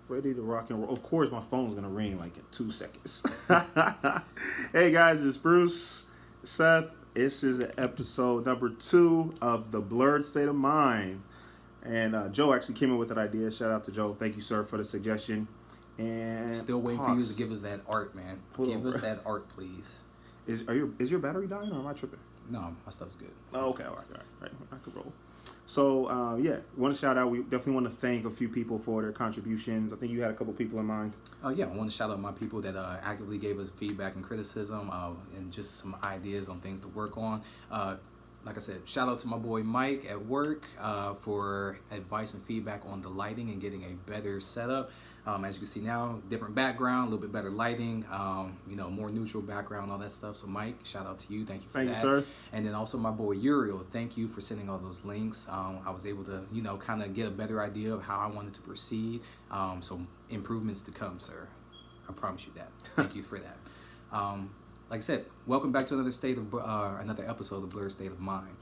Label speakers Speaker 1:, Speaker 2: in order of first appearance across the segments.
Speaker 1: Ready to rock and roll. Of course, my phone's gonna ring like in 2 seconds. Hey guys, it's Bruce, Seth. This is episode number 2 of the Blerd State of Mind. And Joe actually came in with that idea. Shout out to Joe. Thank you, sir, for the suggestion. And
Speaker 2: still waiting for you to give us that art, man. Give us that art, please.
Speaker 1: Is your battery dying or am I tripping?
Speaker 2: No, my stuff's good.
Speaker 1: Oh, okay, all right. I could roll. So, yeah, want to shout out. We definitely want to thank a few people for their contributions. I think you had a couple people in mind.
Speaker 2: Oh, yeah, I want to shout out my people that actively gave us feedback and criticism and just some ideas on things to work on. Like I said, shout out to my boy Mike at work for advice and feedback on the lighting and getting a better setup. As you can see now, different background, a little bit better lighting, more neutral background, all that stuff. So Mike, shout out to you. Thank you for that.
Speaker 1: Thank you, sir.
Speaker 2: And then also my boy Uriel, thank you for sending all those links. I was able to, kind of get a better idea of how I wanted to proceed. So improvements to come, sir. I promise you that. Thank you for that. Like I said, welcome back to another episode of Blerd State of Mind.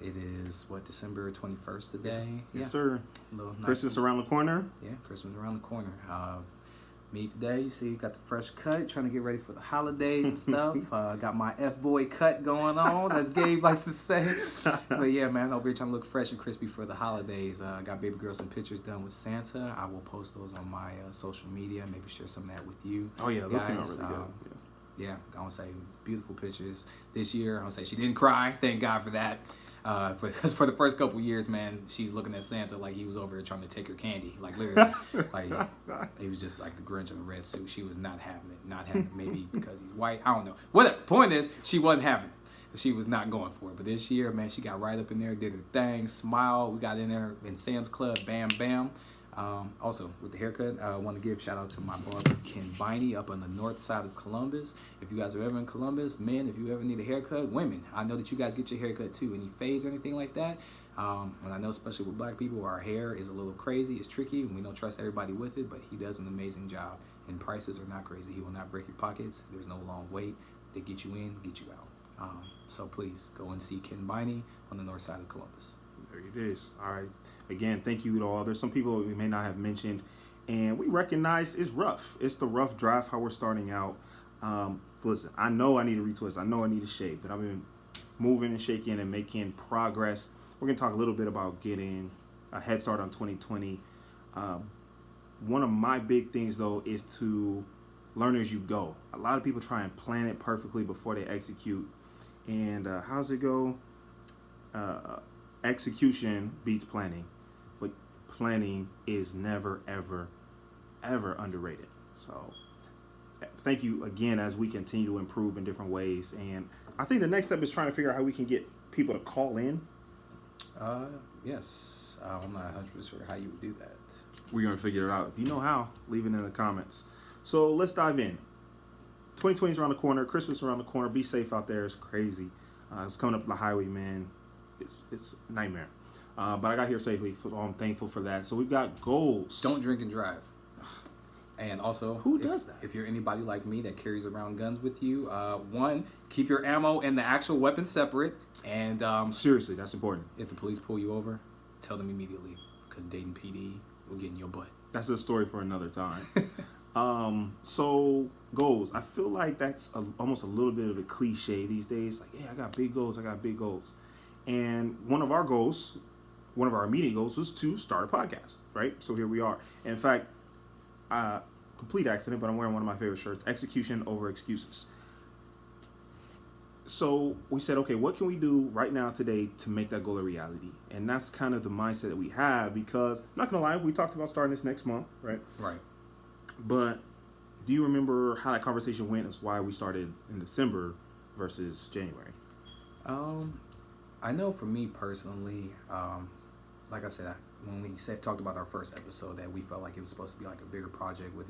Speaker 2: It is December 21st today.
Speaker 1: Yes, sir.
Speaker 2: Nice
Speaker 1: Christmas around the corner.
Speaker 2: Yeah, Christmas around the corner. Me today, you see, got the fresh cut, trying to get ready for the holidays and stuff. Got my F-boy cut going on, as Gabe likes to say. But yeah, man, over here trying to look fresh and crispy for the holidays. Got baby girl some pictures done with Santa. I will post those on my social media. Maybe share some of that with you.
Speaker 1: Oh yeah, those came out really good.
Speaker 2: Yeah, I want to say beautiful pictures this year. I want to say she didn't cry. Thank God for that. Because for the first couple years, man, she's looking at Santa like he was over there trying to take her candy. Like literally, like he was just like the Grinch in a red suit. She was not having it. Not having it. Maybe because he's white. I don't know. Whatever. Point is, she wasn't having it. She was not going for it. But this year, man, she got right up in there, did her thing, smiled. We got in there in Sam's Club, bam, bam. Also, with the haircut, I want to give shout out to my barber, Ken Biney, up on the north side of Columbus. If you guys are ever in Columbus, men, if you ever need a haircut, women, I know that you guys get your haircut too. Any fades or anything like that. And I know especially with black people, our hair is a little crazy. It's tricky, and we don't trust everybody with it, but he does an amazing job. And prices are not crazy. He will not break your pockets. There's no long wait. They get you in, get you out. So please go and see Ken Biney on the north side of Columbus.
Speaker 1: There it is. All right. Again, thank you to all. There's some people we may not have mentioned, and we recognize it's rough. It's the rough draft how we're starting out. Listen, I know I need to retwist. I know I need to shake, but I've been moving and shaking and making progress. We're going to talk a little bit about getting a head start on 2020. One of my big things, though, is to learn as you go. A lot of people try and plan it perfectly before they execute. And how does it go? Execution beats planning, but planning is never, ever, ever underrated. So thank you again as we continue to improve in different ways. And I think the next step is trying to figure out how we can get people to call in.
Speaker 2: Yes. I'm not 100% sure how you would do that.
Speaker 1: We're going to figure it out. If you know how, leave it in the comments. So let's dive in. 2020 is around the corner. Christmas around the corner. Be safe out there. It's crazy. It's coming up the highway, man. It's a nightmare. But I got here safely, so I'm thankful for that. So we've got goals.
Speaker 2: Don't drink and drive. And also,
Speaker 1: who does that?
Speaker 2: If you're anybody like me that carries around guns with you, one, keep your ammo and the actual weapon separate. And
Speaker 1: seriously, that's important.
Speaker 2: If the police pull you over, tell them immediately, because Dayton PD will get in your butt.
Speaker 1: That's a story for another time. So goals. I feel like that's almost a little bit of a cliche these days. Like, yeah, I got big goals. And one of our immediate goals was to start a podcast, right? So here we are. And in fact, complete accident, but I'm wearing one of my favorite shirts, execution over excuses. So we said, okay, what can we do right now today to make that goal a reality? And that's kind of the mindset that we have, because I'm not going to lie, we talked about starting this next month, right?
Speaker 2: Right.
Speaker 1: But do you remember how that conversation went as why we started in December versus January?
Speaker 2: I know for me personally, like I said, when we talked about our first episode, that we felt like it was supposed to be like a bigger project with,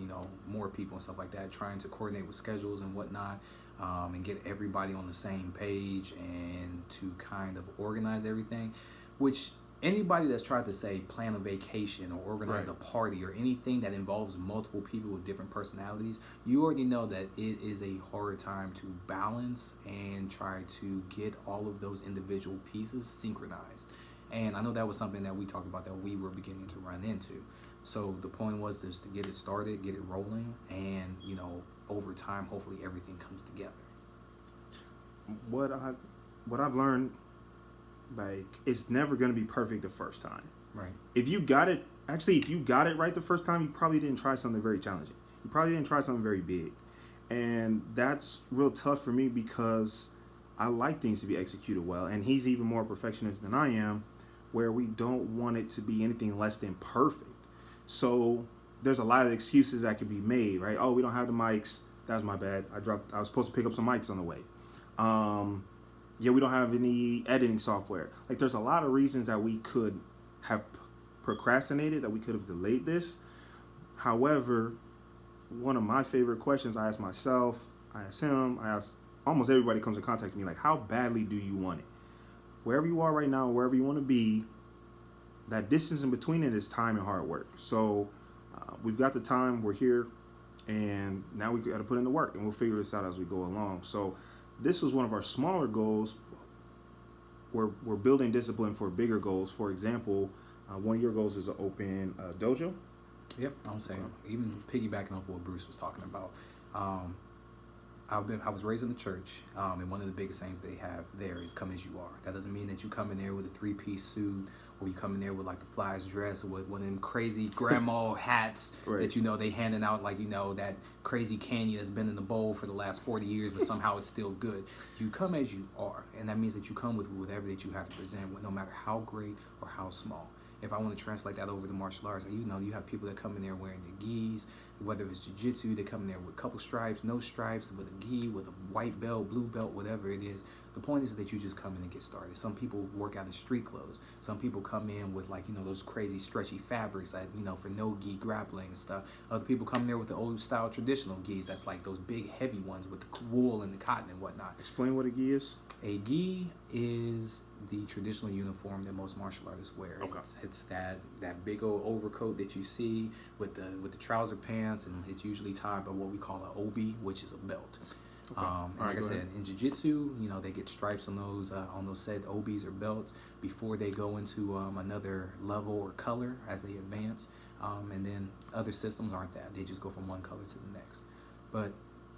Speaker 2: more people and stuff like that, trying to coordinate with schedules and whatnot, and get everybody on the same page and to kind of organize everything, which anybody that's tried to say plan a vacation or organize a party or anything that involves multiple people with different personalities, you already know that it is a hard time to balance and try to get all of those individual pieces synchronized. And I know that was something that we talked about that we were beginning to run into. So the point was just to get it started, get it rolling, and over time, hopefully everything comes together.
Speaker 1: What I've learned, like, it's never going to be perfect the first time.
Speaker 2: Right.
Speaker 1: If you got it right the first time, you probably didn't try something very challenging. You probably didn't try something very big. And that's real tough for me because I like things to be executed well. And he's even more perfectionist than I am, where we don't want it to be anything less than perfect. So there's a lot of excuses that could be made, right? Oh, we don't have the mics. That's my bad. I was supposed to pick up some mics on the way. Yeah, we don't have any editing software. Like, there's a lot of reasons that we could have procrastinated, that we could have delayed this. However, one of my favorite questions I ask myself, I ask him, I ask almost everybody comes in contact with me, like, how badly do you want it? Wherever you are right now, wherever you want to be, that distance in between it is time and hard work. So we've got the time, we're here, and now we got to put in the work, and we'll figure this out as we go along. So this was one of our smaller goals. We're building discipline for bigger goals. For example, one of your goals is to open a dojo.
Speaker 2: Yep, I'm saying, even piggybacking off what Bruce was talking about. I was raised in the church, and one of the biggest things they have there is come as you are. That doesn't mean that you come in there with a 3-piece suit, or you come in there with like the flyest dress, or with one of them crazy grandma hats
Speaker 1: Right.
Speaker 2: that they handing out, like that crazy candy that's been in the bowl for the last 40 years, but somehow it's still good. You come as you are, and that means that you come with whatever that you have to present, no matter how great or how small. If I want to translate that over to martial arts, you have people that come in there wearing the gis, whether it's jiu-jitsu, they come in there with a couple stripes, no stripes, with a gi, with a white belt, blue belt, whatever it is. The point is that you just come in and get started. Some people work out in street clothes. Some people come in with those crazy stretchy fabrics that, for no gi grappling and stuff. Other people come in there with the old style traditional gis. That's like those big heavy ones with the wool and the cotton and whatnot.
Speaker 1: Explain what a gi is.
Speaker 2: A gi is the traditional uniform that most martial artists wear.
Speaker 1: Okay.
Speaker 2: It's that big old overcoat that you see with the trouser pants, and it's usually tied by what we call an obi, which is a belt.
Speaker 1: Okay.
Speaker 2: Like I said, in jiu-jitsu, they get stripes on those said obis or belts before they go into another level or color as they advance. And then other systems aren't that; they just go from one color to the next. But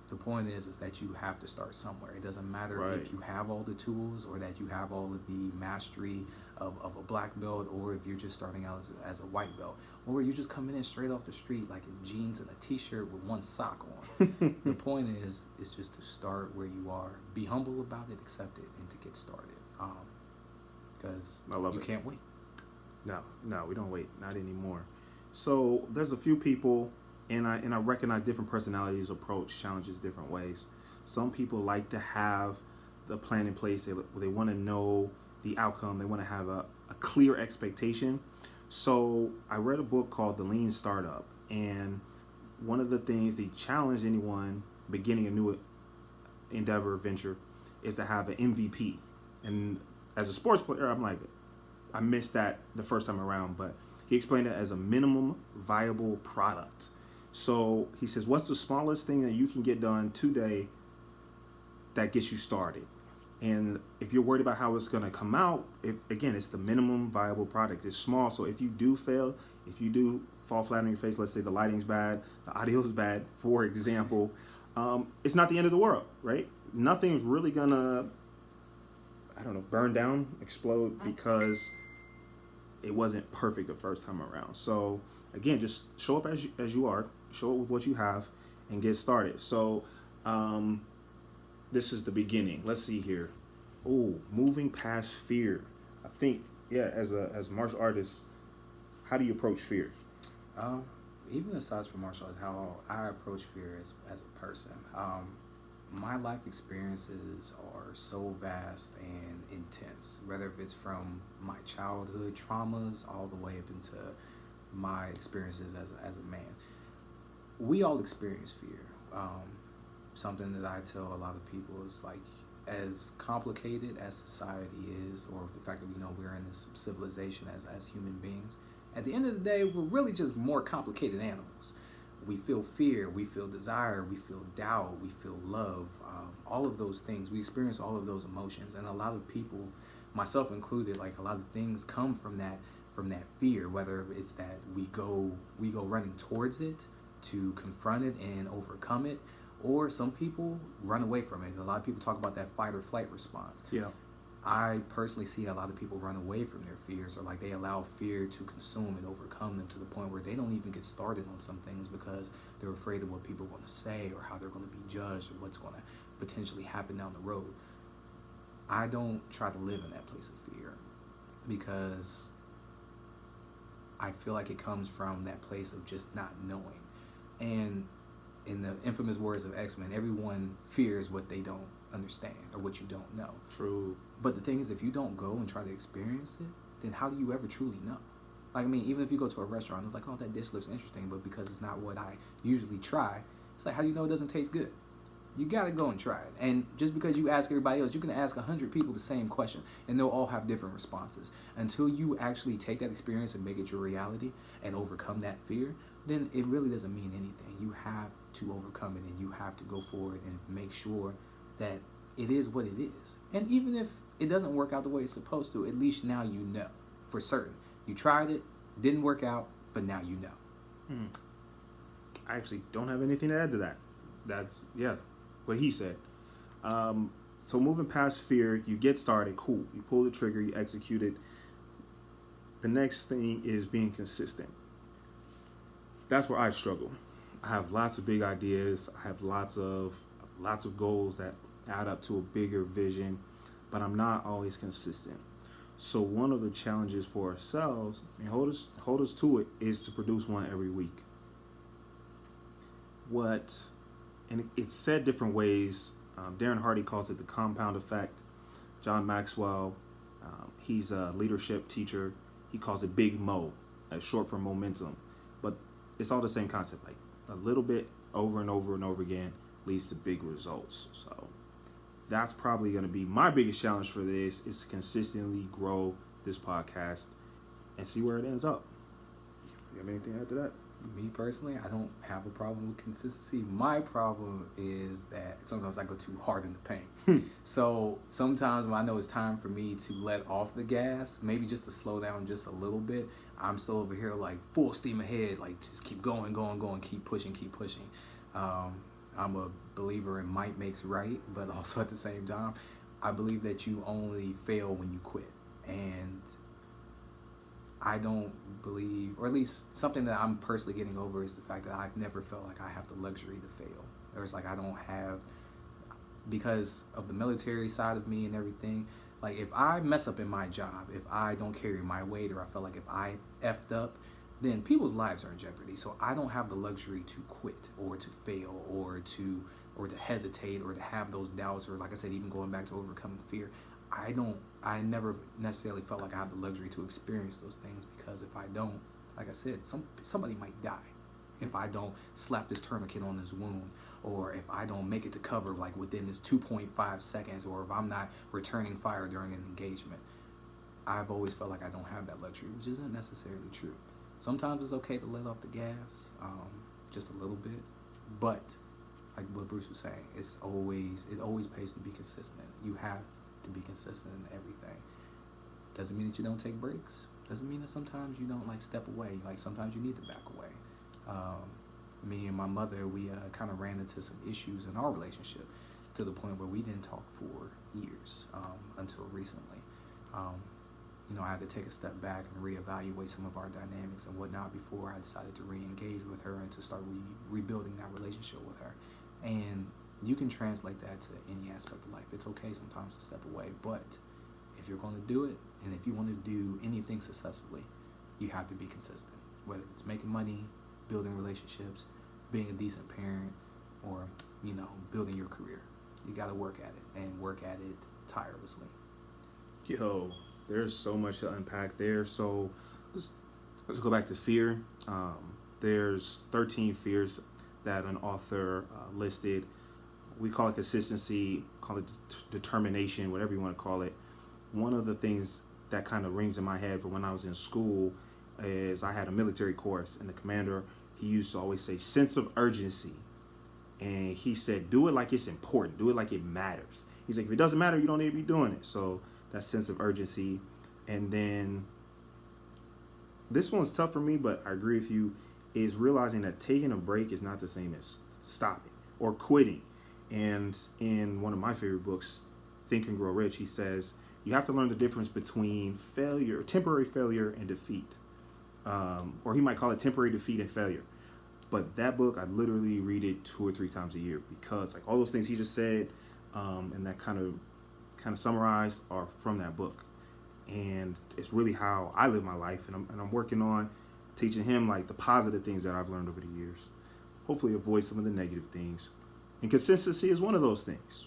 Speaker 2: the point is that you have to start somewhere. It doesn't matter
Speaker 1: Right.
Speaker 2: if you have all the tools or that you have all of the mastery of a black belt, or if you're just starting out as a white belt, or you're just coming in straight off the street like in jeans and a t-shirt with one sock on. The point is just to start where you are. Be humble about it, accept it, and to get started. Because you can't wait.
Speaker 1: No, we don't wait. Not anymore. So there's a few people, and I recognize different personalities approach challenges different ways. Some people like to have the plan in place. They want to know the outcome. They want to have a clear expectation. So I read a book called The Lean Startup, and one of the things they challenge anyone beginning a new endeavor, venture, is to have an MVP. And as a sports player, I'm like, I missed that the first time around, but he explained it as a minimum viable product. So he says, what's the smallest thing that you can get done today that gets you started? And if you're worried about how it's going to come out, it's the minimum viable product. It's small. So if you do fail, if you do fall flat on your face, let's say the lighting's bad, the audio's bad, for example, it's not the end of the world, right? Nothing's really going to, burn down, explode, because it wasn't perfect the first time around. So again, just show up as you are, show up with what you have, and get started. So this is the beginning. Let's see here. Oh, moving past fear. I think, as martial artists, how do you approach fear?
Speaker 2: Even aside from martial arts, how I approach fear as a person. My life experiences are so vast and intense, whether if it's from my childhood traumas all the way up into my experiences as a man. We all experience fear. Something that I tell a lot of people is like, as complicated as society is, or the fact that we know we're in this civilization as human beings, at the end of the day, we're really just more complicated animals. We feel fear, we feel desire, we feel doubt, we feel love, all of those things. We experience all of those emotions, and a lot of people, myself included, like a lot of things come from that from that fear, whether it's that we go running towards it to confront it and overcome it, or some people run away from it. A lot of people talk about that fight or flight response.
Speaker 1: Yeah.
Speaker 2: I personally see a lot of people run away from their fears, or like they allow fear to consume and overcome them to the point where they don't even get started on some things because they're afraid of what people are going to say, or how they're going to be judged, or what's going to potentially happen down the road. I don't try to live in that place of fear because I feel like it comes from that place of just not knowing. And in the infamous words of X-Men, everyone fears what they don't understand or what you don't know.
Speaker 1: True.
Speaker 2: But the thing is, if you don't go and try to experience it, then how do you ever truly know? Like, I mean, even if you go to a restaurant, it's like, oh, that dish looks interesting, but because it's not what I usually try, it's like, how do you know it doesn't taste good? You got to go and try it. And just because you ask everybody else, you can ask 100 people the same question, and they'll all have different responses. Until you actually take that experience and make it your reality and overcome that fear, then it really doesn't mean anything. You have to overcome it, and you have to go forward and make sure that it is what it is. And even if it doesn't work out the way it's supposed to, at least now you know for certain. You tried it, didn't work out, but now you know.
Speaker 1: I actually don't have anything to add to that. That's, what he said. So moving past fear, you get started, cool. You pull the trigger, you execute it. The next thing is being consistent. That's where I struggle. I have lots of big ideas. I have lots of goals that add up to a bigger vision, but I'm not always consistent. So one of the challenges for ourselves, and hold us to it, is to produce one every week. And it's said different ways. Darren Hardy calls it the compound effect. John Maxwell, he's a leadership teacher. He calls it Big Mo, short for momentum. But it's all the same concept. Like a little bit over and over and over again leads to big results. So that's probably going to be my biggest challenge for this, is to consistently grow this podcast and see where it ends up. You have anything to add to that?
Speaker 2: Me personally, I don't have a problem with consistency. My problem is that sometimes I go too hard in the paint. So sometimes when I know it's time for me to let off the gas, maybe just to slow down just a little bit, I'm still over here like full steam ahead, like just keep going, keep pushing. I'm a believer in might makes right, but also at the same time, I believe that you only fail when you quit. And I don't believe, or at least something that I'm personally getting over, is the fact that I've never felt like I have the luxury to fail. Or it's like I don't have, because of the military side of me and everything, like if I mess up in my job, if I don't carry my weight, or I feel like if I effed up, then people's lives are in jeopardy. So I don't have the luxury to quit or to fail or to hesitate or to have those doubts, or like I said, even going back to overcoming fear. I never necessarily felt like I have the luxury to experience those things, because if I don't, like I said, somebody might die if I don't slap this tourniquet on this wound, or if I don't make it to cover like within this 2.5 seconds, or if I'm not returning fire during an engagement. I've always felt like I don't have that luxury, which isn't necessarily true. Sometimes it's okay to let off the gas, just a little bit, but like what Bruce was saying, it always pays to be consistent. You have to be consistent in everything. Doesn't mean that you don't take breaks. Doesn't mean that sometimes you don't like step away. Like sometimes you need to back away. Me and my mother, we kind of ran into some issues in our relationship to the point where we didn't talk for years until recently. I had to take a step back and reevaluate some of our dynamics and whatnot before I decided to re-engage with her and to start rebuilding that relationship with her. And you can translate that to any aspect of life. It's okay sometimes to step away, but if you're going to do it, and if you want to do anything successfully, you have to be consistent. Whether it's making money, building relationships, being a decent parent, or building your career, you got to work at it, and work at it tirelessly.
Speaker 1: Yo, there's so much to unpack there. So let's go back to fear. There's 13 fears that an author listed. We call it consistency, call it determination, whatever you want to call it. One of the things that kind of rings in my head from when I was in school is I had a military course, and the commander, he used to always say sense of urgency. And he said, do it like it's important. Do it like it matters. He's like, if it doesn't matter, you don't need to be doing it. So that sense of urgency. And then this one's tough for me, but I agree with you, is realizing that taking a break is not the same as stopping or quitting. And in one of my favorite books, Think and Grow Rich, he says you have to learn the difference between failure, temporary failure, and defeat. Or he might call it temporary defeat and failure. But that book, I literally read it 2 or 3 times a year, because like all those things he just said, and that kind of summarized, are from that book. And it's really how I live my life, and I'm working on teaching him like the positive things that I've learned over the years. Hopefully avoid some of the negative things. And consistency is one of those things.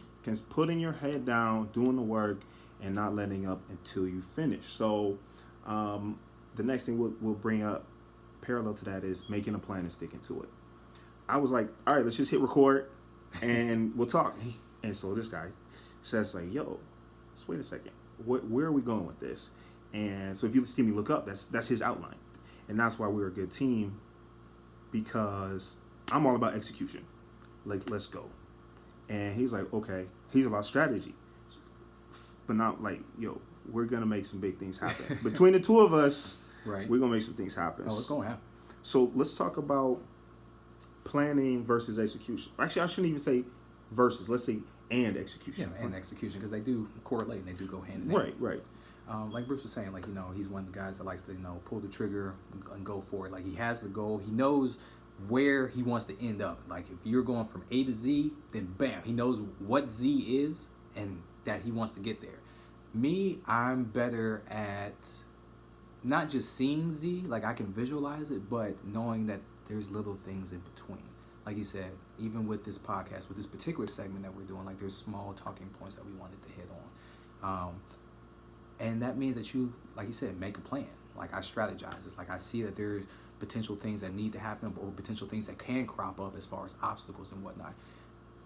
Speaker 1: Putting your head down, doing the work, and not letting up until you finish. So the next thing we'll bring up parallel to that is making a plan and sticking to it. I was like, all right, let's just hit record and we'll talk. And so this guy says like, yo, just wait a second. Where are we going with this? And so if you see me look up, that's his outline. And that's why we're a good team, because I'm all about execution. Like, let's go. And he's like, okay. He's about strategy. But not like, yo, we're going to make some big things happen. Between the two of us,
Speaker 2: right,
Speaker 1: we're going to make some things happen.
Speaker 2: Oh, it's going to happen.
Speaker 1: So let's talk about planning versus execution. Actually, I shouldn't even say versus. Let's say and execution.
Speaker 2: Yeah, and execution, because they do correlate and they do go hand in hand.
Speaker 1: Right.
Speaker 2: Like Bruce was saying, like, he's one of the guys that likes to, pull the trigger and go for it. Like, he has the goal. He knows where he wants to end up. Like, if you're going from A to Z, then bam, he knows what Z is and that he wants to get there. Me, I'm better at not just seeing Z, like I can visualize it, but knowing that there's little things in between. Like you said, even with this podcast, with this particular segment that we're doing, like there's small talking points that we wanted to hit on. And that means that you, like you said, make a plan. Like I strategize. It's like I see that there's potential things that need to happen or potential things that can crop up as far as obstacles and whatnot.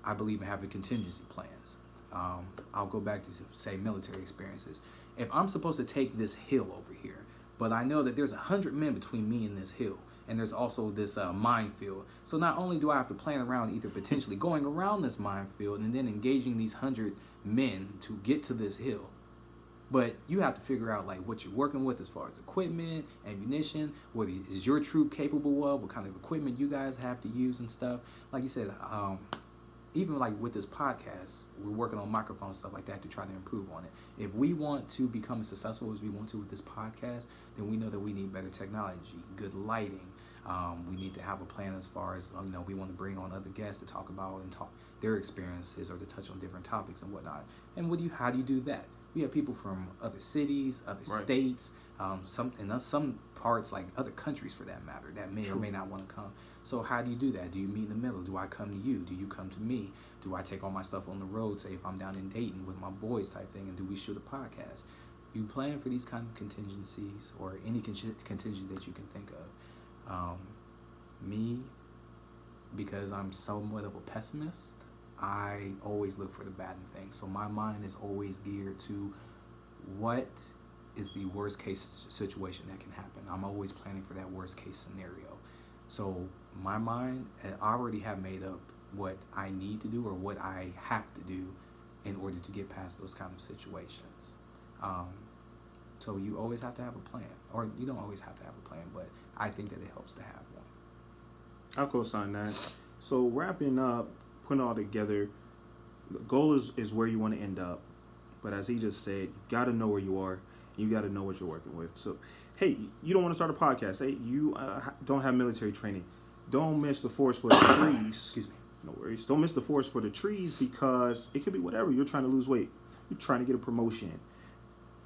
Speaker 2: I believe in having contingency plans. I'll go back to, say, military experiences. If I'm supposed to take this hill over here, but I know that there's 100 men between me and this hill, and there's also this minefield. So not only do I have to plan around either potentially going around this minefield and then engaging these 100 men to get to this hill, but you have to figure out like what you're working with as far as equipment, ammunition, what is your troop capable of, what kind of equipment you guys have to use and stuff. Like you said, even like with this podcast, we're working on microphones, stuff like that to try to improve on it. If we want to become as successful as we want to with this podcast, then we know that we need better technology, good lighting. We need to have a plan as far as, we want to bring on other guests to talk about and talk their experiences or to touch on different topics and whatnot. And how do you do that? We have people from other cities, other states, some parts, like other countries for that matter, that may or may not want to come. So how do you do that? Do you meet in the middle? Do I come to you? Do you come to me? Do I take all my stuff on the road, say if I'm down in Dayton with my boys type thing, and do we shoot a podcast? You plan for these kind of contingencies or any contingency that you can think of. Me, because I'm somewhat of a pessimist, I always look for the bad in things. So my mind is always geared to what is the worst case situation that can happen. I'm always planning for that worst case scenario. So my mind, I already have made up what I need to do or what I have to do in order to get past those kind of situations. So you always have to have a plan, or you don't always have to have a plan, but I think that it helps to have one.
Speaker 1: I'll co-sign that. So wrapping up, putting it all together, the goal is where you want to end up. But as he just said, you got to know where you are. You got to know what you're working with. So, hey, you don't want to start a podcast. Hey, you don't have military training. Don't miss the forest for the trees.
Speaker 2: Excuse me.
Speaker 1: No worries. Don't miss the forest for the trees, because it could be whatever. You're trying to lose weight. You're trying to get a promotion.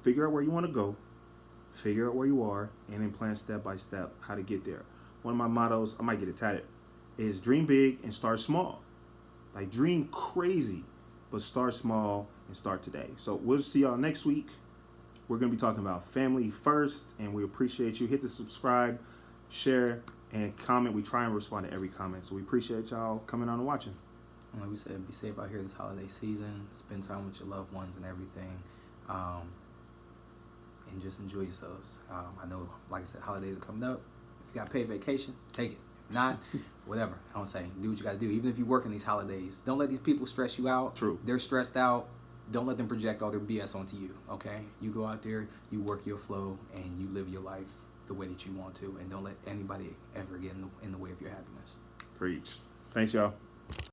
Speaker 1: Figure out where you want to go. Figure out where you are, and then plan step by step how to get there. One of my mottos, I might get it tatted, is dream big and start small. Like dream crazy, but start small and start today. So we'll see y'all next week. We're going to be talking about family first, and we appreciate you. Hit the subscribe, share, and comment. We try and respond to every comment. So we appreciate y'all coming on and watching.
Speaker 2: Like we said, be safe out here this holiday season. Spend time with your loved ones and everything. And just enjoy yourselves. I know, like I said, holidays are coming up. If you got paid vacation, take it. If not, whatever. I don't say, do what you got to do. Even if you work in these holidays, don't let these people stress you out.
Speaker 1: True.
Speaker 2: They're stressed out. Don't let them project all their BS onto you, okay? You go out there, you work your flow, and you live your life the way that you want to, and don't let anybody ever get in the way of your happiness.
Speaker 1: Preach. Thanks, y'all.